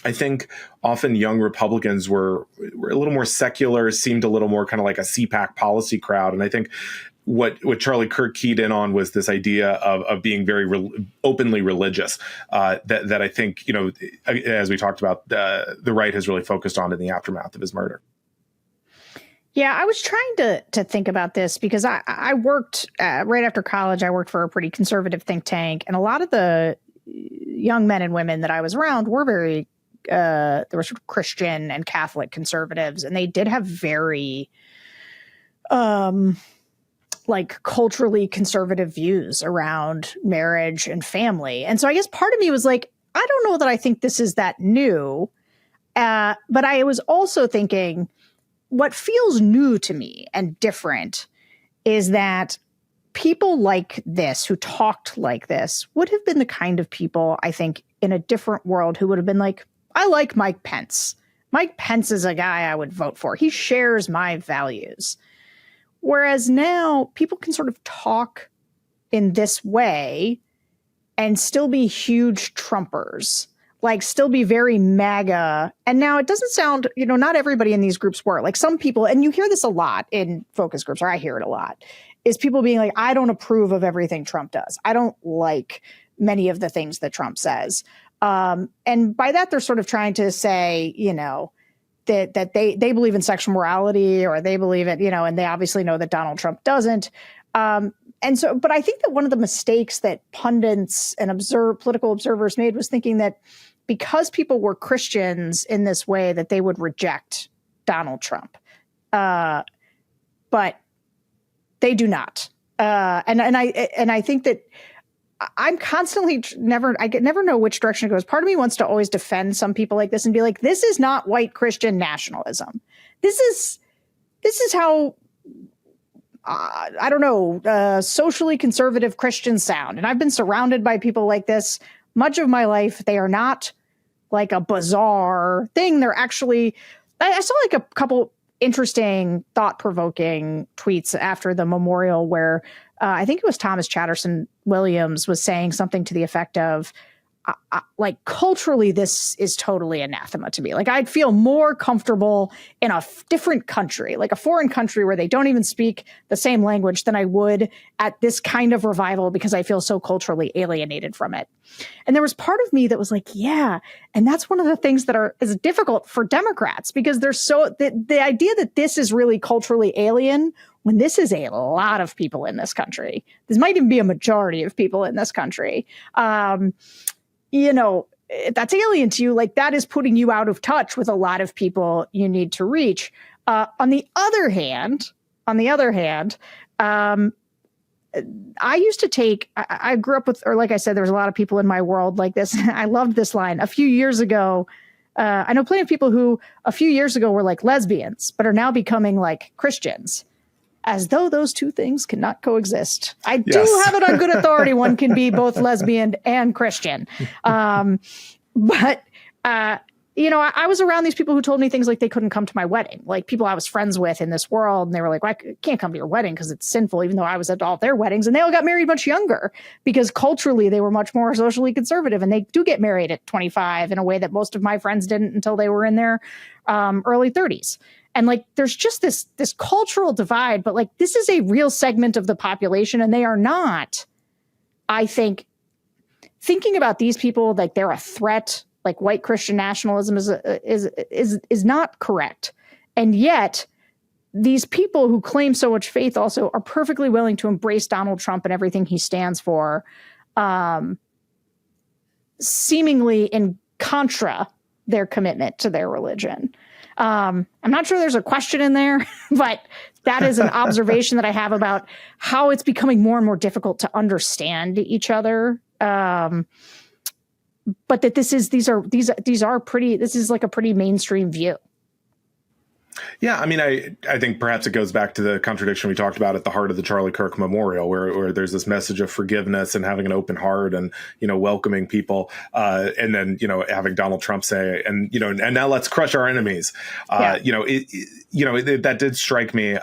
I think often young Republicans were a little more secular, seemed a little more kind of like a CPAC policy crowd. And I think what Charlie Kirk keyed in on was this idea of being very openly religious, that I think, as we talked about, the right has really focused on in the aftermath of his murder. Yeah, I was trying to think about this because I worked right after college. I worked for a pretty conservative think tank, and a lot of the young men and women that I was around were very there were sort of Christian and Catholic conservatives, and they did have very like culturally conservative views around marriage and family. And so I guess part of me was like, I don't know that I think this is that new. But I was also thinking what feels new to me and different is that people like this, who talked like this, would have been the kind of people, I think, in a different world who would have been like, I like Mike Pence. Mike Pence is a guy I would vote for. He shares my values. Whereas now people can sort of talk in this way and still be huge Trumpers, like still be very MAGA. And now it doesn't sound, not everybody in these groups were. Like some people, and you hear this a lot in focus groups, or I hear it a lot, is people being like, I don't approve of everything Trump does. I don't like many of the things that Trump says. And by that, they're sort of trying to say, that they believe in sexual morality, or they believe it, and they obviously know that Donald Trump doesn't. And so, but I think that one of the mistakes that pundits and political observers made was thinking that because people were Christians in this way, that they would reject Donald Trump. But they do not. And I think that I'm constantly I never know which direction it goes. Part of me wants to always defend some people like this and be like, this is not white Christian nationalism. This is how, I don't know, socially conservative Christians sound. And I've been surrounded by people like this much of my life. They are not like a bizarre thing. They're actually, I saw like a couple interesting, thought-provoking tweets after the memorial where I think it was Thomas Chatterton Williams was saying something to the effect of, like, culturally, this is totally anathema to me. Like, I'd feel more comfortable in a different country, like a foreign country where they don't even speak the same language, than I would at this kind of revival, because I feel so culturally alienated from it. And there was part of me that was like, yeah. And that's one of the things that is difficult for Democrats, because they're the idea that this is really culturally alien, when this is a lot of people in this country. This might even be a majority of people in this country. If that's alien to you, like, that is putting you out of touch with a lot of people you need to reach. On the other hand, I used to take, I grew up with, or like I said, there was a lot of people in my world like this. I loved this line. A few years ago, I know plenty of people who a few years ago were like lesbians, but are now becoming like Christians. As though those two things cannot coexist. I do have it on good authority. One can be both lesbian and Christian. But I was around these people who told me things like they couldn't come to my wedding, like people I was friends with in this world. And they were like, well, I can't come to your wedding because it's sinful, even though I was at all their weddings. And they all got married much younger because culturally they were much more socially conservative. And they do get married at 25 in a way that most of my friends didn't until they were in their early 30s. And like, there's just this cultural divide, but like, this is a real segment of the population, and they are not, I think, thinking about these people like they're a threat. Like, white Christian nationalism is not correct. And yet, these people who claim so much faith also are perfectly willing to embrace Donald Trump and everything he stands for, seemingly in contra their commitment to their religion. I'm not sure there's a question in there, but that is an observation that I have about how it's becoming more and more difficult to understand each other. But that this is like a pretty mainstream view. Yeah, I mean, I think perhaps it goes back to the contradiction we talked about at the heart of the Charlie Kirk Memorial, where there's this message of forgiveness and having an open heart and, welcoming people. And then, having Donald Trump say, and now let's crush our enemies. That did strike me.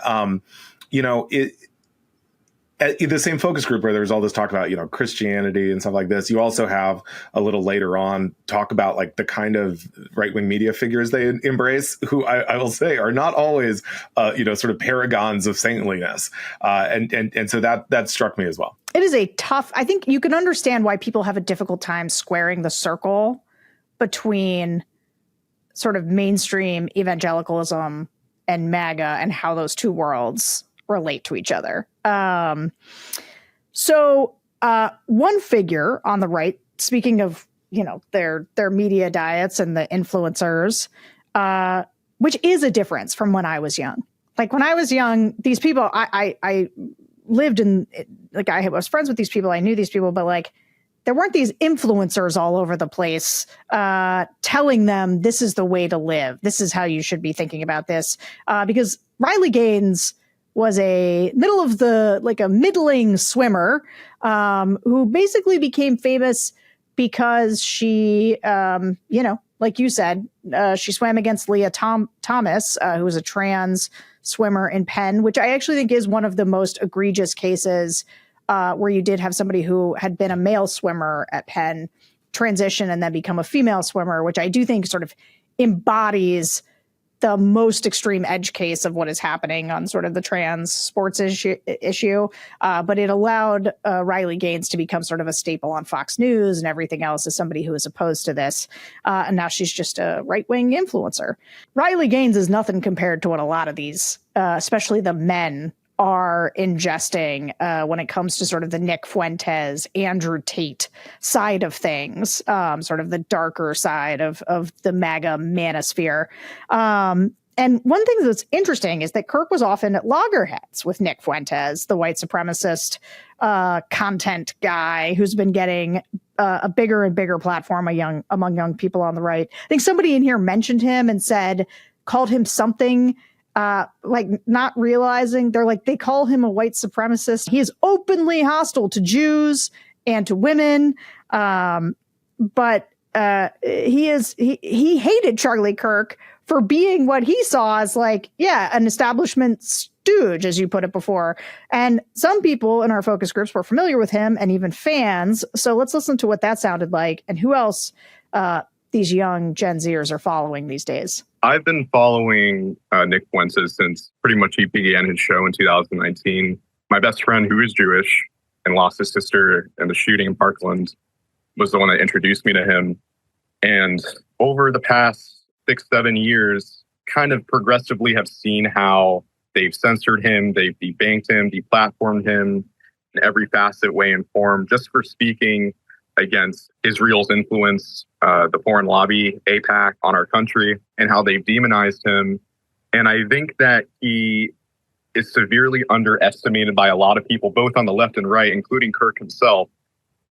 At the same focus group where there's all this talk about, Christianity and stuff like this, you also have a little later on talk about like the kind of right-wing media figures they embrace, who I will say are not always, sort of paragons of saintliness. And so that struck me as well. It is I think you can understand why people have a difficult time squaring the circle between sort of mainstream evangelicalism and MAGA and how those two worlds relate to each other. So one figure on the right, speaking of, their media diets and the influencers, which is a difference from when I was young. Like when I was young, these people, I lived in, like I was friends with these people. I knew these people, but like there weren't these influencers all over the place telling them this is the way to live. This is how you should be thinking about this. Because Riley Gaines was a middling swimmer who basically became famous because she, like you said, she swam against Leah Thomas, who was a trans swimmer in Penn, which I actually think is one of the most egregious cases where you did have somebody who had been a male swimmer at Penn transition and then become a female swimmer, which I do think sort of embodies the most extreme edge case of what is happening on sort of the trans sports issue. But it allowed Riley Gaines to become sort of a staple on Fox News and everything else as somebody who is opposed to this. And now she's just a right-wing influencer. Riley Gaines is nothing compared to what a lot of these, especially the men, are ingesting when it comes to sort of the Nick Fuentes, Andrew Tate side of things, sort of the darker side of the MAGA manosphere. And one thing that's interesting is that Kirk was often at loggerheads with Nick Fuentes, the white supremacist content guy who's been getting a bigger and bigger platform among young people on the right. I think somebody in here mentioned him and called him something like not realizing they call him a white supremacist. He is openly hostile to Jews and to women. But he hated Charlie Kirk for being what he saw as an establishment stooge, as you put it before. And some people in our focus groups were familiar with him and even fans. So let's listen to what that sounded like and who else these young Gen Zers are following these days. I've been following Nick Fuentes since pretty much he began his show in 2019. My best friend, who is Jewish and lost his sister in the shooting in Parkland, was the one that introduced me to him. And over the past 6-7 years, kind of progressively have seen how they've censored him, they've debanked him, deplatformed him in every facet, way, and form, just for speaking against Israel's influence, the foreign lobby, AIPAC, on our country, and how they've demonized him. And I think that he is severely underestimated by a lot of people, both on the left and right, including Kirk himself.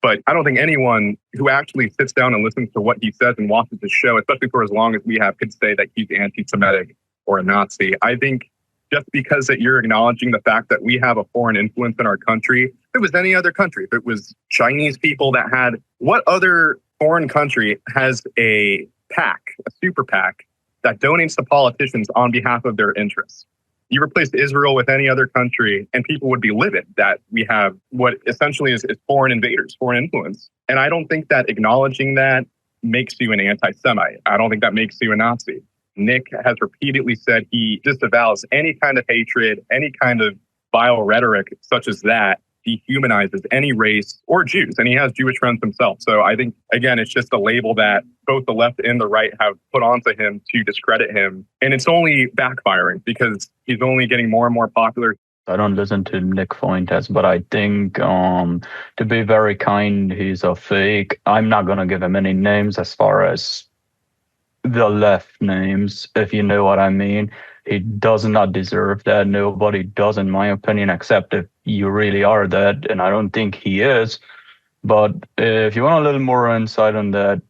But I don't think anyone who actually sits down and listens to what he says and watches his show, especially for as long as we have, could say that he's anti-Semitic or a Nazi. I think just because that you're acknowledging the fact that we have a foreign influence in our country, if it was any other country, if it was Chinese people that had, what other foreign country has a PAC, a super PAC, that donates to politicians on behalf of their interests? You replace Israel with any other country and people would be livid that we have what essentially is foreign invaders, foreign influence. And I don't think that acknowledging that makes you an anti-Semite. I don't think that makes you a Nazi. Nick has repeatedly said he disavows any kind of hatred, any kind of vile rhetoric such as that dehumanizes any race or Jews. And he has Jewish friends himself. So I think, again, it's just a label that both the left and the right have put onto him to discredit him. And it's only backfiring because he's only getting more and more popular. I don't listen to Nick Fuentes, but I think, to be very kind, he's a fake. I'm not going to give him any names as far as the left names, if you know what I mean. He does not deserve that. Nobody does, in my opinion, except if you really are that, and I don't think he is. But if you want a little more insight on that,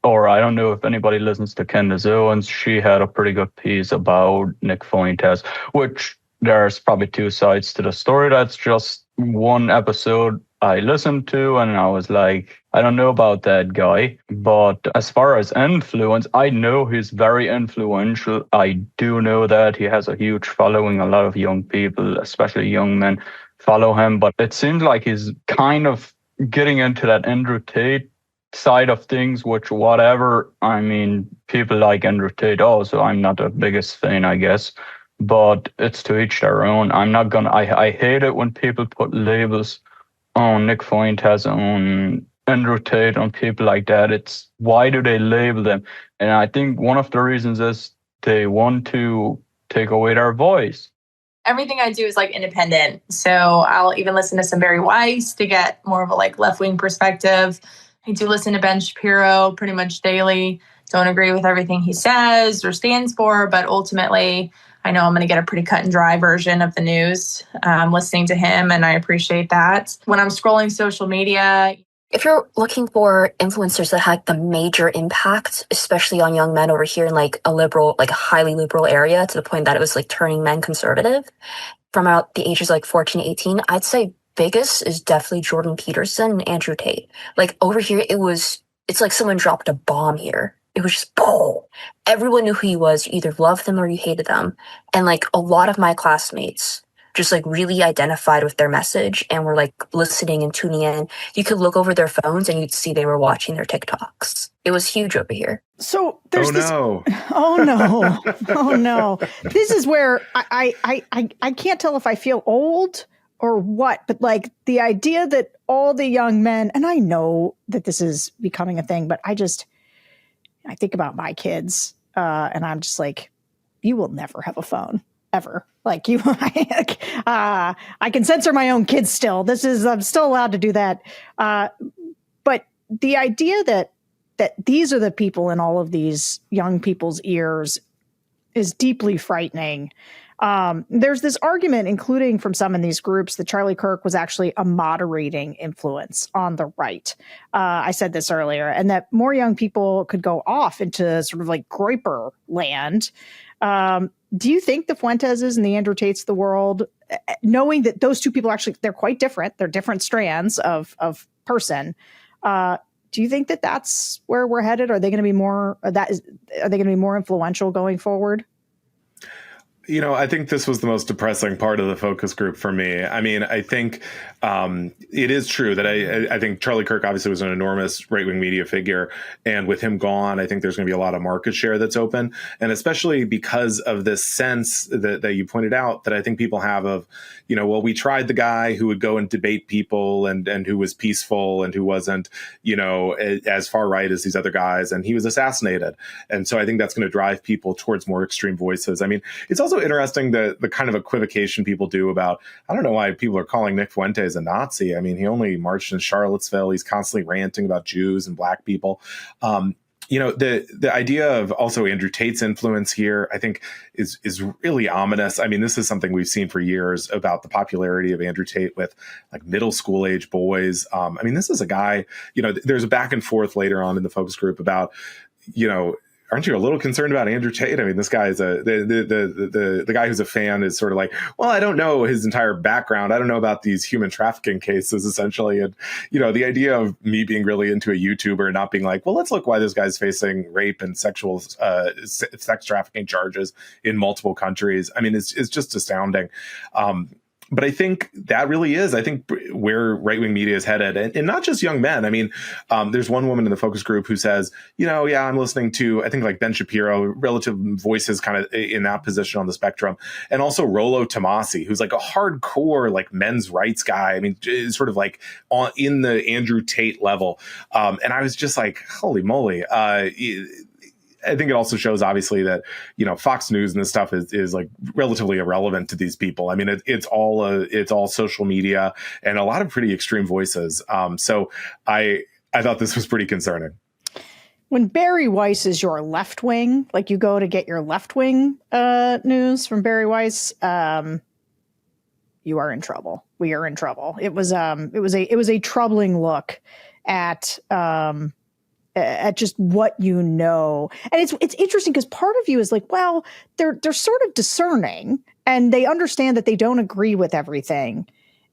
or I don't know if anybody listens to Candace Owens, she had a pretty good piece about Nick Fuentes, which there's probably two sides to the story. That's just one episode I listened to, and I was like, I don't know about that guy. But as far as influence, I know he's very influential. I do know that he has a huge following. A lot of young people, especially young men, follow him. But it seems like he's kind of getting into that Andrew Tate side of things, which whatever, I mean, people like Andrew Tate also. I'm not the biggest fan, I guess, but it's to each their own. I'm not gonna, I hate it when people put labels on Nick Fuentes, on Andrew Tate, on people like that. It's, why do they label them? And I think one of the reasons is they want to take away their voice. Everything I do is like independent. So I'll even listen to some Barry Weiss to get more of a like left-wing perspective. I do listen to Ben Shapiro pretty much daily. Don't agree with everything he says or stands for, but ultimately I know I'm going to get a pretty cut and dry version of the news listening to him, and I appreciate that. When I'm scrolling social media, if you're looking for influencers that had the major impact, especially on young men over here in like a liberal, like a highly liberal area, to the point that it was like turning men conservative from out the ages like 14, 18, I'd say biggest is definitely Jordan Peterson and Andrew Tate. Like over here, it's like someone dropped a bomb here. It was just boom. Everyone knew who he was. You either loved them or you hated them. And like a lot of my classmates just like really identified with their message and were like listening and tuning in. You could look over their phones and you'd see they were watching their TikToks. It was huge over here. So there's no. Oh no. Oh no. This is where I can't tell if I feel old or what, but like the idea that all the young men, and I know that this is becoming a thing, but I think about my kids and I'm just like, you will never have a phone ever. Like you, I can censor my own kids still. I'm still allowed to do that. But the idea that these are the people in all of these young people's ears is deeply frightening. There's this argument, including from some in these groups, that Charlie Kirk was actually a moderating influence on the right. I said this earlier, and that more young people could go off into sort of like Groyper land. Do you think the Fuenteses and the Andrew Tates of the world, knowing that those two people actually, they're quite different, they're different strands of person, do you think that that's where we're headed? Are they going to be more, are they going to be more influential going forward? You know, I think this was the most depressing part of the focus group for me. I mean, I think it is true that I think Charlie Kirk obviously was an enormous right-wing media figure. And with him gone, I think there's going to be a lot of market share that's open. And especially because of this sense that you pointed out that I think people have of, you know, well, we tried the guy who would go and debate people and who was peaceful and who wasn't, you know, as far right as these other guys. And he was assassinated. And so I think that's going to drive people towards more extreme voices. I mean, it's also interesting the kind of equivocation people do about, I don't know why people are calling Nick Fuentes a Nazi. I mean, he only marched in Charlottesville. He's constantly ranting about Jews and black people. You know, the idea of also Andrew Tate's influence here, I think is really ominous. I mean, this is something we've seen for years about the popularity of Andrew Tate with like middle school age boys. I mean, this is a guy, you know, there's a back and forth later on in the focus group about, you know, aren't you a little concerned about Andrew Tate? I mean, this guy is the guy who's a fan is sort of like, well, I don't know his entire background. I don't know about these human trafficking cases, essentially. And, you know, the idea of me being really into a YouTuber and not being like, well, let's look why this guy's facing rape and sexual sex trafficking charges in multiple countries. I mean, it's just astounding. But I think that really is, I think, where right-wing media is headed. And not just young men. I mean, there's one woman in the focus group who says, you know, yeah, I'm listening to, I think, like Ben Shapiro, relative voices kind of in that position on the spectrum. And also Rollo Tomasi, who's like a hardcore, like, men's rights guy. I mean, sort of like in the Andrew Tate level. And I was just like, holy moly. I think it also shows, obviously, that, you know, Fox News and this stuff is like relatively irrelevant to these people. I mean, it's all social media and a lot of pretty extreme voices. So I thought this was pretty concerning. When Barry Weiss is your left wing, like you go to get your left wing news from Barry Weiss, you are in trouble. We are in trouble. It was a troubling look at just what you know. And it's interesting because part of you is like, well, they're sort of discerning and they understand that they don't agree with everything.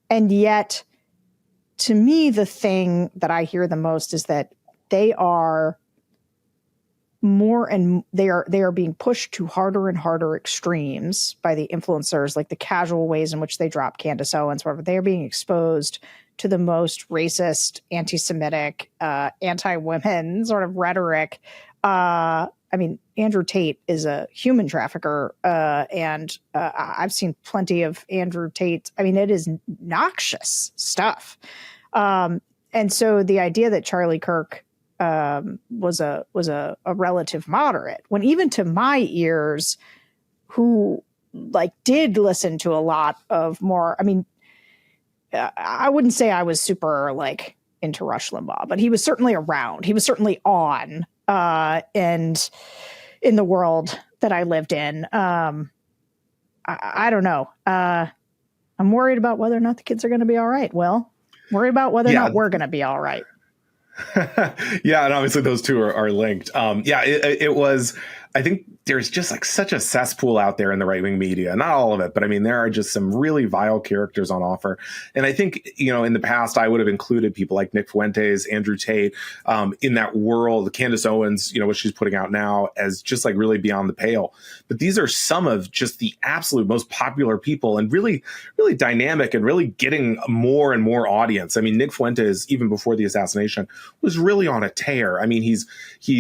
And yet, to me, the thing that I hear the most is that they are they are being pushed to harder and harder extremes by the influencers, like the casual ways in which they drop Candace Owens, whatever. They are being exposed to the most racist, anti-Semitic, anti-women sort of rhetoric. I mean, Andrew Tate is a human trafficker, and I've seen plenty of Andrew Tate. I mean, it is noxious stuff. And so the idea that Charlie Kirk was a relative moderate, when even to my ears, who like did listen to a lot of more, I mean, I wouldn't say I was super like into Rush Limbaugh, but he was certainly around. He was certainly on, and in the world that I lived in. I don't know. I'm worried about whether or not the kids are going to be all right. Well, worried about whether or not we're going to be all right. Yeah, and obviously those two are linked. It was, I think there's just like such a cesspool out there in the right-wing media. Not all of it, but I mean, there are just some really vile characters on offer. And I think, in the past, I would have included people like Nick Fuentes, Andrew Tate, in that world, Candace Owens, what she's putting out now as just like really beyond the pale. But these are some of just the absolute most popular people and really, really dynamic and really getting more and more audience. I mean, Nick Fuentes, even before the assassination, was really on a tear. I mean, he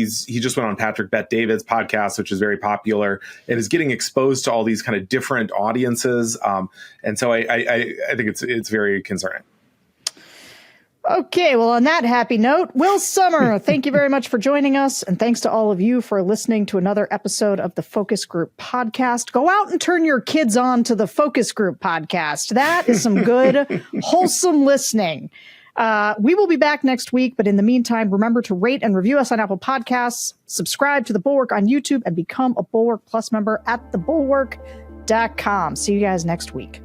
just went on Patrick Bet-David's podcast, which is very popular, and is getting exposed to all these kind of different audiences. And so I think it's very concerning. Okay, well, on that happy note, Will Sommer, thank you very much for joining us. And thanks to all of you for listening to another episode of the Focus Group podcast. Go out and turn your kids on to the Focus Group podcast. That is some good, wholesome listening. We will be back next week, but in the meantime, remember to rate and review us on Apple Podcasts, subscribe to The Bulwark on YouTube, and become a Bulwark Plus member at thebulwark.com. See you guys next week.